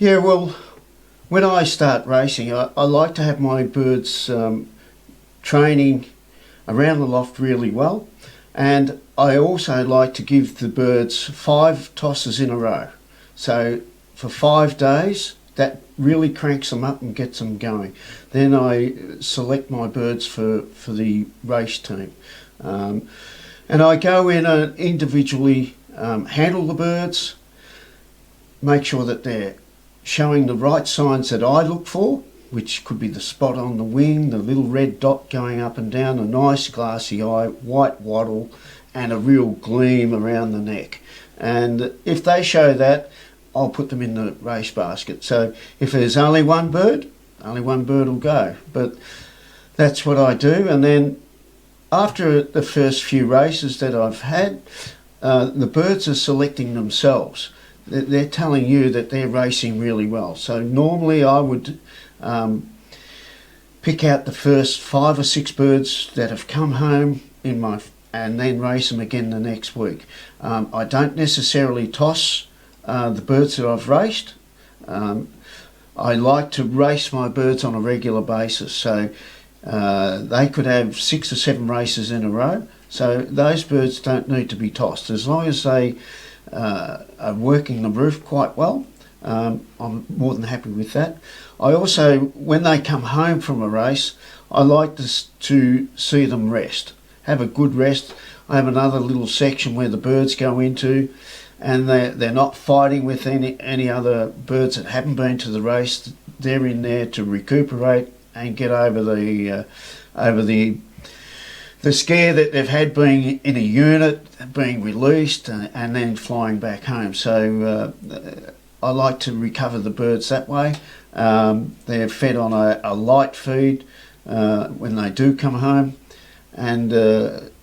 Yeah, well, when I start racing, I like to have my birds training around the loft really well, and I also like to give the birds 5 tosses in a row. So for 5 days, that really cranks them up and gets them going. Then I select my birds for the race team. And I go in and individually handle the birds, make sure that they're showing the right signs that I look for, which could be the spot on the wing, the little red dot going up and down, a nice glassy eye, white wattle, and a real gleam around the neck. And if they show that, I'll put them in the race basket. So if there's only one bird will go. But that's what I do. And then after the first few races that I've had, the birds are selecting themselves. They're telling you that they're racing really well. So normally I would pick out the first 5 or 6 birds that have come home and then race them again the next week. I don't necessarily toss the birds that I've raced. I like to race my birds on a regular basis. So they could have 6 or 7 races in a row. So those birds don't need to be tossed. As long as they are working the roof quite well, I'm more than happy with that. I also, when they come home from a race, I like to see them rest, have a good rest. I have another little section where the birds go into, and they're not fighting with any other birds that haven't been to the race. They're in there to recuperate and get over the scare that they've had being in a unit, being released and then flying back home. So I like to recover the birds that way. They're fed on a light feed when they do come home, and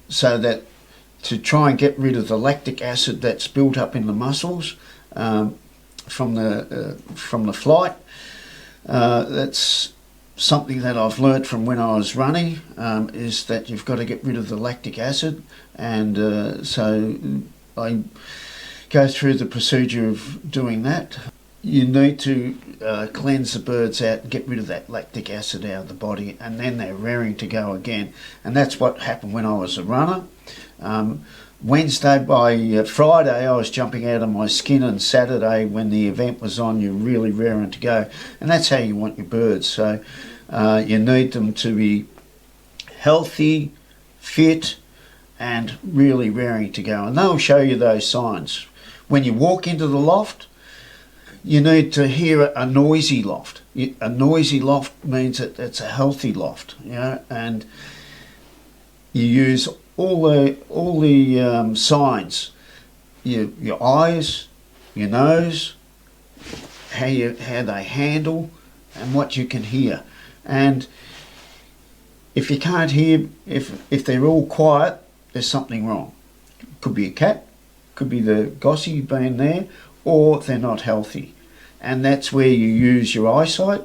so that to try and get rid of the lactic acid that's built up in the muscles from the flight. That's something that I've learnt from when I was running, is that you've got to get rid of the lactic acid, and so I go through the procedure of doing that. You need to cleanse the birds out and get rid of that lactic acid out of the body, and then they're raring to go again. And that's what happened when I was a runner. Wednesday by Friday I was jumping out of my skin, and Saturday when the event was on, you're really raring to go. And that's how you want your birds. So you need them to be healthy, fit and really raring to go, and they'll show you those signs. When you walk into the loft, you need to hear a noisy loft. A noisy loft means that it's a healthy loft, you know, and you use all the signs, your eyes, your nose, how they handle, and what you can hear. And if you can't hear, if they're all quiet, there's something wrong. Could be a cat, could be the gossy being there, or they're not healthy. And that's where you use your eyesight.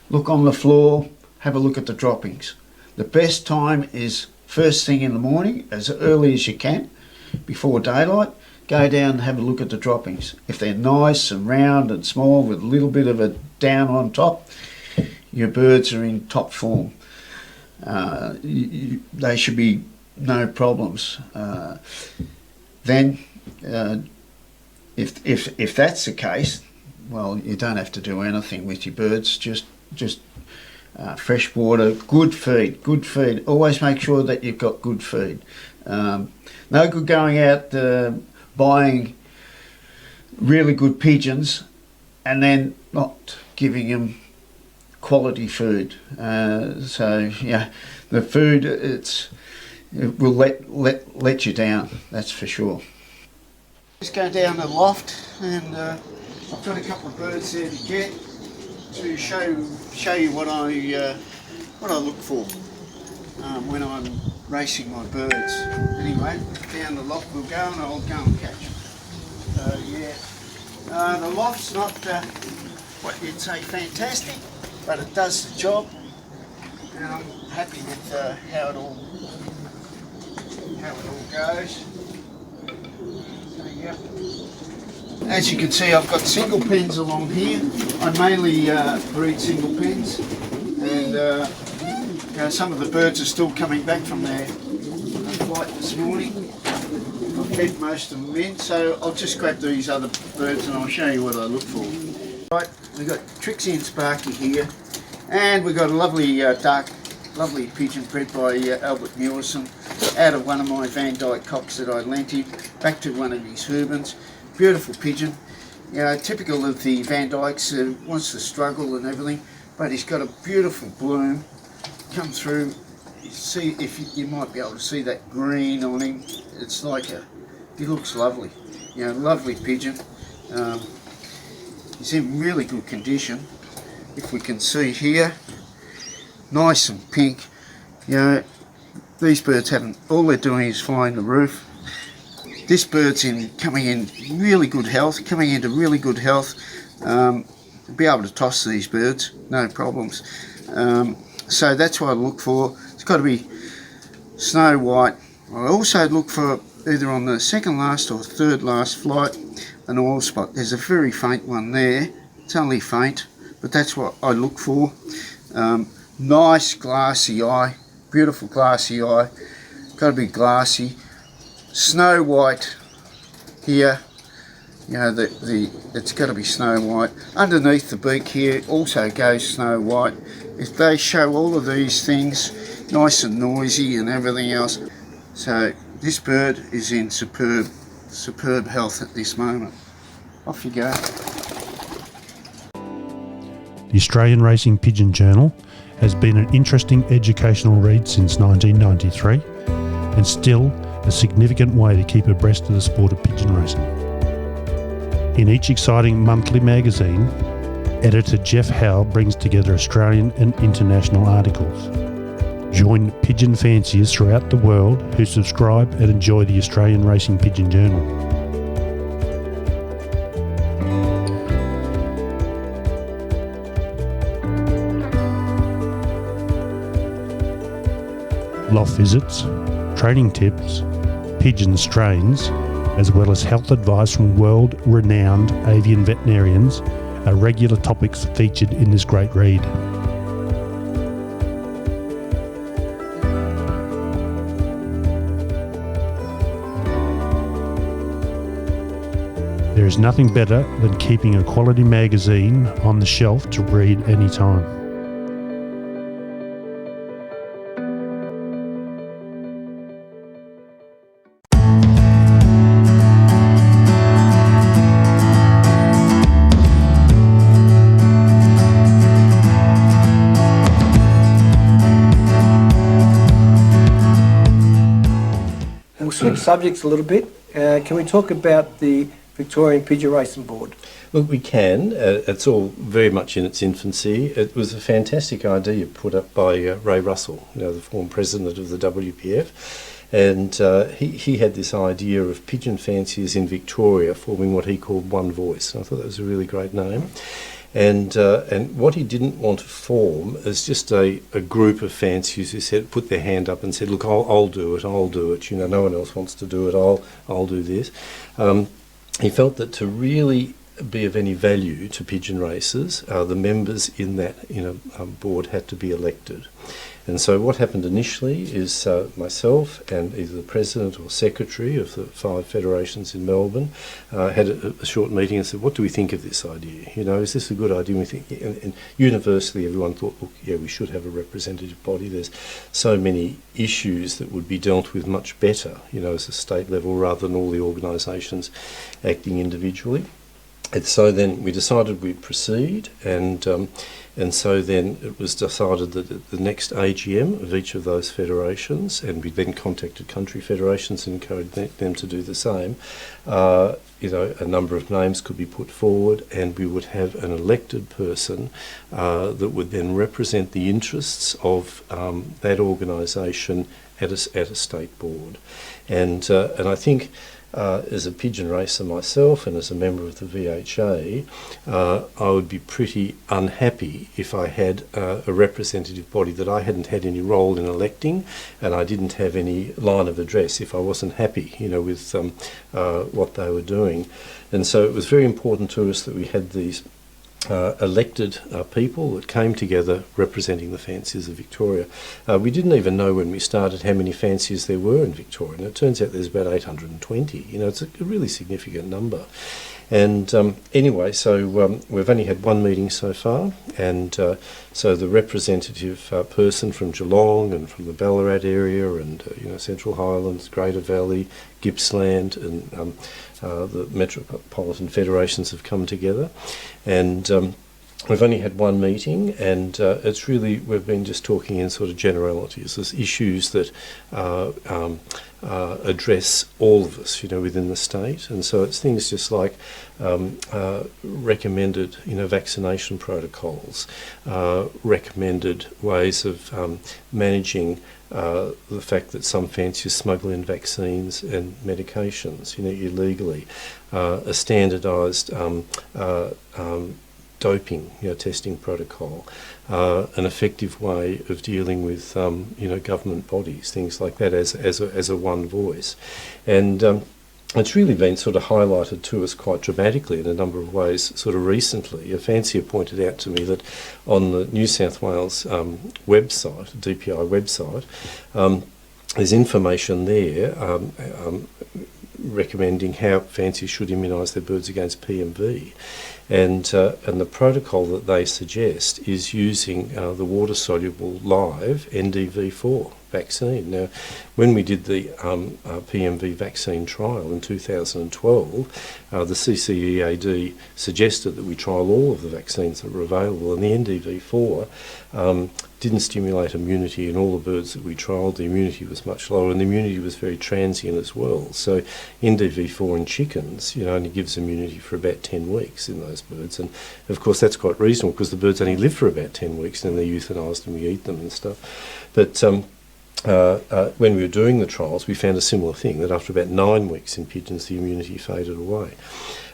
Look on the floor, have a look at the droppings. The best time is first thing in the morning, as early as you can, before daylight. Go down and have a look at the droppings. If they're nice and round and small with a little bit of a down on top, your birds are in top form. They should be no problems. Then if that's the case, well, you don't have to do anything with your birds. Just fresh water, good feed, good feed. Always make sure that you've got good feed. No good going out buying really good pigeons and then not giving them quality food. So yeah, the food it will let you down. That's for sure. Just go down the loft, and I've got a couple of birds there to get to show you what I look for when I'm racing my birds. Anyway, down the loft we'll go, and I'll go and catch them. So yeah, the loft's not what you'd say fantastic, but it does the job, and I'm happy with how it all goes. So yeah. As you can see, I've got single pens along here. I mainly breed single pens, and some of the birds are still coming back from their flight this morning. I've fed most of them in, so I'll just grab these other birds and I'll show you what I look for. Right, we've got Trixie and Sparky here, and we've got a lovely lovely pigeon bred by Albert Mewison out of one of my Van Dyke cocks that I lent him, back to one of his Herbans. Beautiful pigeon, you know, typical of the Van Dykes, wants to struggle and everything, but he's got a beautiful bloom come through. See, if you might be able to see that green on him, it's like he looks lovely, you know, lovely pigeon. He's in really good condition, if we can see here, nice and pink. You know, these birds haven't, all they're doing is flying the roof. This bird's coming in really good health, be able to toss these birds, no problems. So that's what I look for. It's got to be snow white. I also look for either on the second last or third last flight an oil spot. There's a very faint one there. It's only faint, but that's what I look for. Nice glassy eye, beautiful glassy eye. Got to be glassy. Snow white here, you know, it's got to be snow white. Underneath the beak here also goes snow white. If they show all of these things, nice and noisy and everything else. So this bird is in superb health at this moment. Off you go. The Australian Racing Pigeon Journal has been an interesting educational read since 1993 and still a significant way to keep abreast of the sport of pigeon racing. In each exciting monthly magazine, editor Jeff Howe brings together Australian and international articles. Join pigeon fanciers throughout the world who subscribe and enjoy the Australian Racing Pigeon Journal. Loft visits, training tips, pigeon strains, as well as health advice from world-renowned avian veterinarians are regular topics featured in this great read. There is nothing better than keeping a quality magazine on the shelf to read anytime. We'll switch subjects a little bit. Can we talk about the Victorian Pigeon Racing Board? Look, we can. It's all very much in its infancy. It was a fantastic idea put up by Ray Russell, you know, the former president of the WPF, and he had this idea of pigeon fanciers in Victoria forming what he called One Voice. And I thought that was a really great name. And what he didn't want to form is just a group of fanciers who said, put their hand up and said, look, I'll do it, you know, no one else wants to do it, I'll do this. He felt that to really be of any value to pigeon races, the members in that board had to be elected. And so what happened initially is myself and either the president or secretary of the 5 federations in Melbourne had a short meeting and said, what do we think of this idea? Is this a good idea? We think, and universally everyone thought, look, yeah, we should have a representative body. There's so many issues that would be dealt with much better, as a state level rather than all the organisations acting individually. And so then we decided we'd proceed, and so then it was decided that at the next AGM of each of those federations, and we then contacted country federations and encouraged them to do the same, a number of names could be put forward, and we would have an elected person that would then represent the interests of that organisation at a state board. And I think as a pigeon racer myself and as a member of the VHA, I would be pretty unhappy if I had a representative body that I hadn't had any role in electing, and I didn't have any line of address if I wasn't happy, with what they were doing. And so it was very important to us that we had these elected people that came together representing the fanciers of Victoria. We didn't even know when we started how many fanciers there were in Victoria, and it turns out there's about 820. It's a really significant number. And anyway, so we've only had one meeting so far, and so the representative person from Geelong and from the Ballarat area and Central Highlands, Greater Valley, Gippsland and the metropolitan federations have come together, and we've only had one meeting, and it's really, we've been just talking in sort of generalities. There's issues that address all of us, within the state, and so it's things just like recommended, vaccination protocols, recommended ways of managing the fact that some fanciers smuggle in vaccines and medications, illegally, a standardised doping, testing protocol, an effective way of dealing with, government bodies, things like that, as a one voice, and it's really been sort of highlighted to us quite dramatically in a number of ways. Sort of recently, a fancier pointed out to me that on the New South Wales website, DPI website, there's information there recommending how fanciers should immunise their birds against PMV. And the protocol that they suggest is using the water-soluble live NDV4 vaccine. Now, when we did the PMV vaccine trial in 2012, the CCEAD suggested that we trial all of the vaccines that were available, and the NDV4 didn't stimulate immunity in all the birds that we trialled. The immunity was much lower, and the immunity was very transient as well. So NDV4 in chickens, only gives immunity for about 10 weeks in those birds, and of course that's quite reasonable because the birds only live for about 10 weeks, and then they're euthanised and we eat them and stuff. But when we were doing the trials, we found a similar thing, that after about 9 weeks in pigeons, the immunity faded away.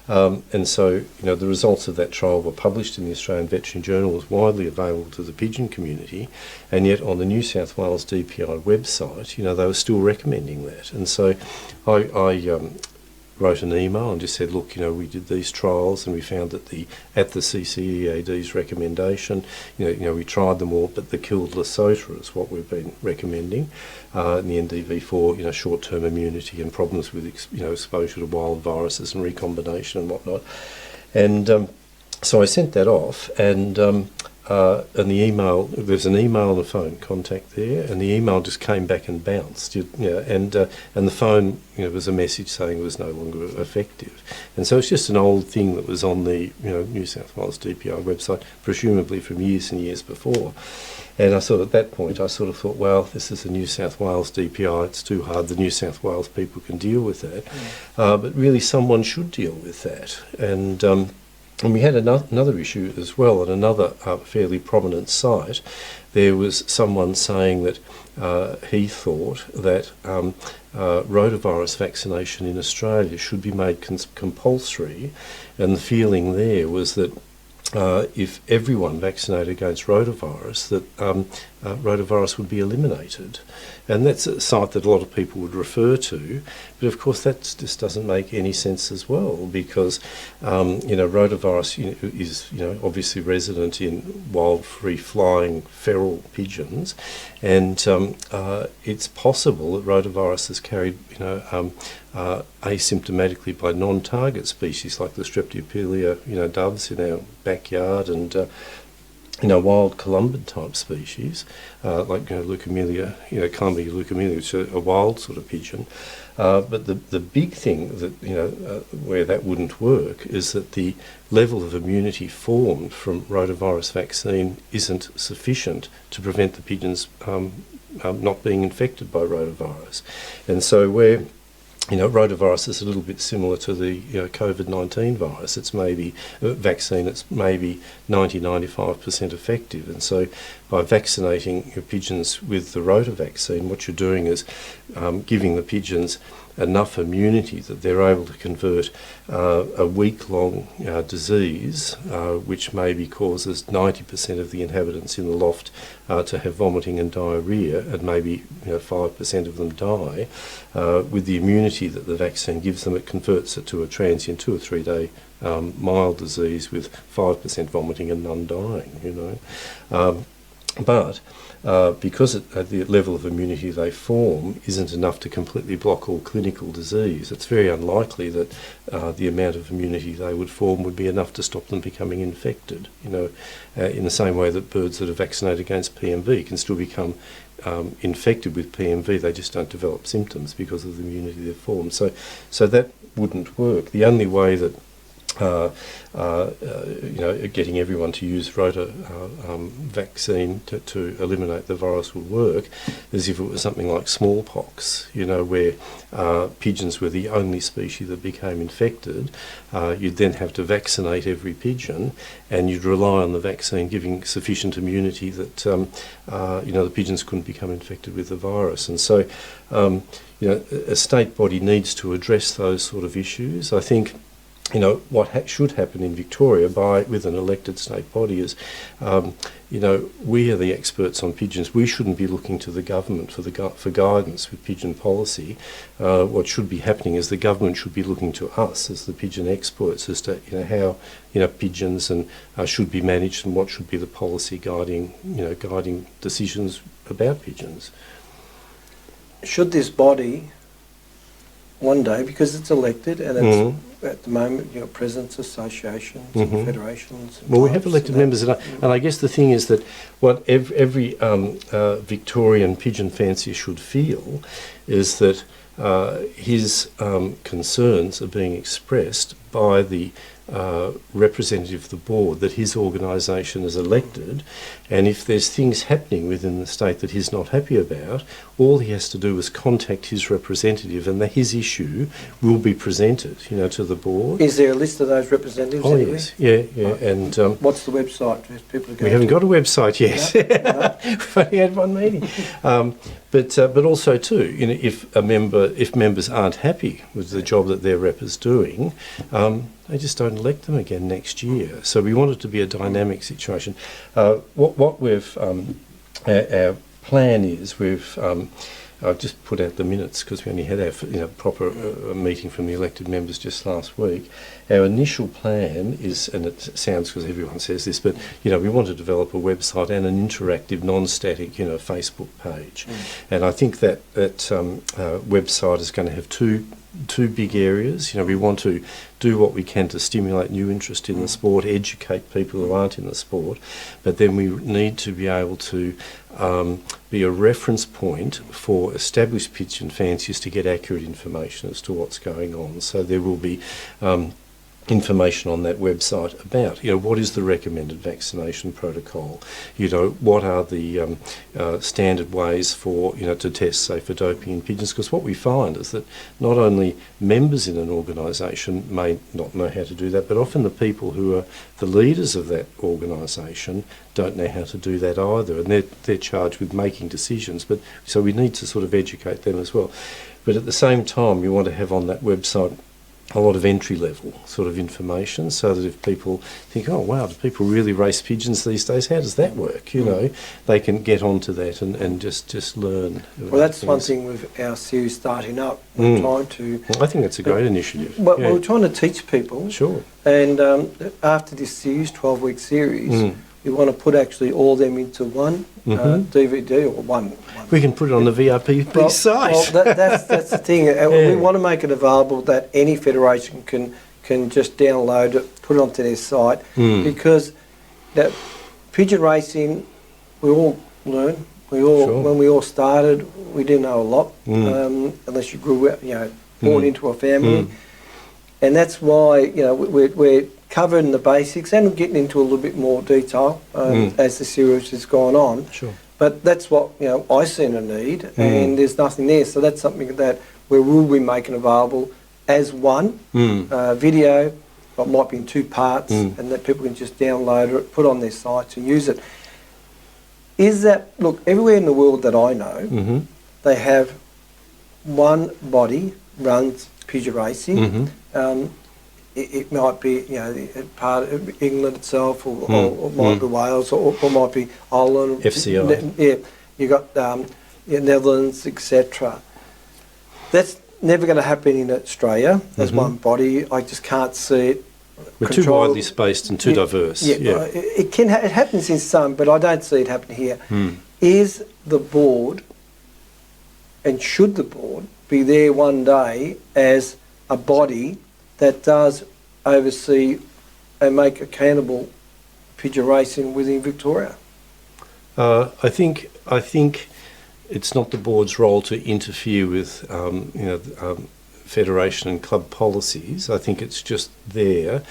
And so, the results of that trial were published in the Australian Veterinary Journal, was widely available to the pigeon community, and yet on the New South Wales DPI website, they were still recommending that. And so I wrote an email and just said, look, we did these trials and we found that at the CCEAD's recommendation, we tried them all, but the killed Lesotho is what we've been recommending, and the NDV4, short-term immunity and problems with, exposure to wild viruses and recombination and whatnot. And so I sent that off, and the email, there's an email and a phone contact there, and the email just came back and bounced, and the phone, was a message saying it was no longer effective. And so it's just an old thing that was on the, New South Wales DPI website, presumably from years and years before. And at that point, I sort of thought, well, this is the New South Wales DPI, it's too hard, the New South Wales people can deal with that. But really someone should deal with that. And we had another issue as well at another fairly prominent site. There was someone saying that he thought that rotavirus vaccination in Australia should be made compulsory, and the feeling there was that if everyone vaccinated against rotavirus, that rotavirus would be eliminated. And that's a site that a lot of people would refer to, but of course that just doesn't make any sense as well, because rotavirus is obviously resident in wild, free-flying feral pigeons, and it's possible that rotavirus is carried asymptomatically by non-target species like the Streptopelia doves in our backyard, and wild columban type species like Leucomelia, Columbia leucomelia, which is a wild sort of pigeon. But the big thing that where that wouldn't work is that the level of immunity formed from rotavirus vaccine isn't sufficient to prevent the pigeons not being infected by rotavirus, and so where rotavirus is a little bit similar to the COVID-19 virus. It's maybe a vaccine that's maybe 90-95% effective, and so by vaccinating your pigeons with the rota vaccine, what you're doing is giving the pigeons enough immunity that they're able to convert a week-long disease, which maybe causes 90% of the inhabitants in the loft to have vomiting and diarrhoea, and maybe 5% of them die. With the immunity that the vaccine gives them, it converts it to a transient 2 or 3 day mild disease with 5% vomiting and none dying. But because the level of immunity they form isn't enough to completely block all clinical disease, it's very unlikely that the amount of immunity they would form would be enough to stop them becoming infected. In the same way that birds that are vaccinated against PMV can still become infected with PMV, they just don't develop symptoms because of the immunity they've formed. So that wouldn't work. The only way that getting everyone to use rota vaccine to eliminate the virus would work is if it was something like smallpox, where pigeons were the only species that became infected. You'd then have to vaccinate every pigeon, and you'd rely on the vaccine giving sufficient immunity that the pigeons couldn't become infected with the virus. And so a state body needs to address those sort of issues. I think what should happen in Victoria with an elected state body is, we are the experts on pigeons. We shouldn't be looking to the government for guidance with pigeon policy. What should be happening is the government should be looking to us as the pigeon experts as to how pigeons should be managed, and what should be the policy guiding decisions about pigeons. Should this body one day, because it's elected and it's at the moment, presidents, associations, and federations. And well, we have elected members, and I guess the thing is that what every Victorian pigeon fancier should feel is that his concerns are being expressed by the representative of the board that his organisation is elected, and if there's things happening within the state that he's not happy about, all he has to do is contact his representative, and his issue will be presented, to the board. Is there a list of those representatives? Oh yes, yeah. And what's the website for people to go? We haven't got a website yet. No? We've only had one meeting. But also too, if members aren't happy with the job that their rep is doing, they just don't elect them again next year. So we want it to be a dynamic situation. What we've our plan is I've just put out the minutes because we only had our proper meeting from the elected members just last week. Our initial plan is, and it sounds because everyone says this, but we want to develop a website and an interactive, non-static, Facebook page. And I think that website is going to have two big areas. We want to do what we can to stimulate new interest in the sport, educate people who aren't in the sport, but then we need to be able to be a reference point for established pigeon fanciers to get accurate information as to what's going on. So there will be information on that website about what is the recommended vaccination protocol, what are the standard ways for to test, say, for doping in pigeons, because what we find is that not only members in an organisation may not know how to do that, but often the people who are the leaders of that organisation don't know how to do that either, and they're charged with making decisions, but so we need to sort of educate them as well. But at the same time, we want to have on that website a lot of entry-level sort of information, so that if people think, oh wow, do people really race pigeons these days? How does that work? You know, they can get onto that and just learn. Well, that's one thing with our series starting up. We're trying to. I think that's a great initiative. Well, we're trying to teach people. Sure. And after this series, 12-week series, we want to put actually all them into one DVD or one. We can put it on the VRPB site. Well, that's the thing. We want to make it available that any federation can just download it, put it onto their site, because that pigeon racing, we all learn. When we all started, we didn't know a lot, unless you grew up, born into a family, and that's why we're covering the basics and getting into a little bit more detail as the series has gone on. Sure. But that's what I seen a need, and there's nothing there. So that's something that we will be making available as one video. It might be in 2 parts, and that people can just download it, put it on their sites, and use it. Is that look everywhere in the world that I know, they have one body runs pigeon racing. It might be, part of England itself, or it might be Wales, or might be Ireland. FCI. You got Netherlands, etc. That's never going to happen in Australia as one body. I just can't see it. We're too widely spaced and too diverse. Yeah. It happens in some, but I don't see it happen here. Is the board, and should the board be there one day as a body that does oversee and make accountable pigeon racing within Victoria? I think it's not the board's role to interfere with federation and club policies. I think it's just there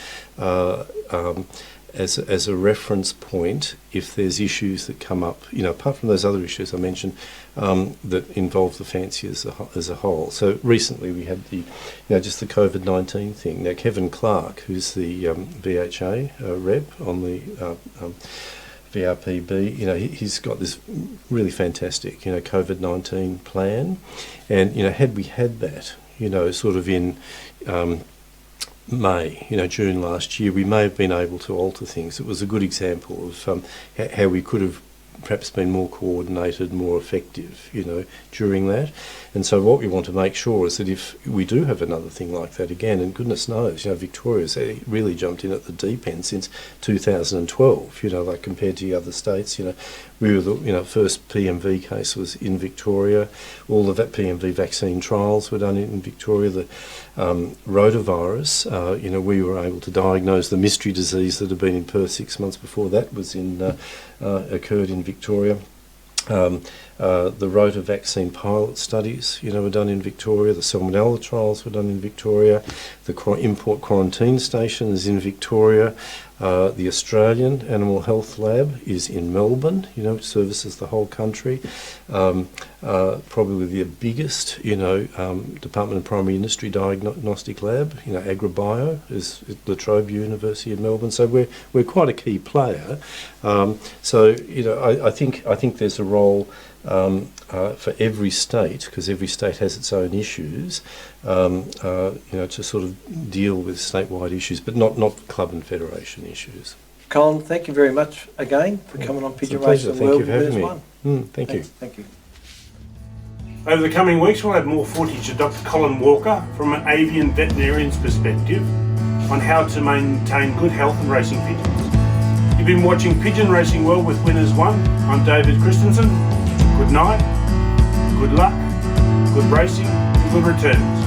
as a reference point if there's issues that come up, apart from those other issues I mentioned that involve the fancy as a whole. So recently we had the COVID-19 thing. Now Kevin Clark, who's the VHA rep on the VRPB, he's got this really fantastic COVID-19 plan, and had we had that sort of in May, June last year, we may have been able to alter things. It was a good example of how we could have perhaps been more coordinated, more effective, during that. And so what we want to make sure is that if we do have another thing like that again, and goodness knows, Victoria's really jumped in at the deep end since 2012, like compared to the other states, we were the, first PMV case was in Victoria. All of that PMV vaccine trials were done in Victoria. The rotavirus, we were able to diagnose the mystery disease that had been in Perth 6 months before that was occurred in Victoria. The rota vaccine pilot studies, were done in Victoria. The Salmonella trials were done in Victoria. The import quarantine station is in Victoria. The Australian Animal Health Lab is in Melbourne, which services the whole country. Probably the biggest, Department of Primary Industry Diagnostic Lab, AgriBio, is at La Trobe University in Melbourne. So we're quite a key player. I think there's a role for every state, because every state has its own issues, to sort of deal with statewide issues, but not club and federation issues. Colin, thank you very much again for coming on Pigeon Racing World. Thank you for having me. Thank you. Thank you. Over the coming weeks, we'll have more footage of Dr Colin Walker from an avian veterinarian's perspective on how to maintain good health in racing pigeons. You've been watching Pigeon Racing World with Winners1. I'm David Christensen. Good night, good luck, good racing, and good returns.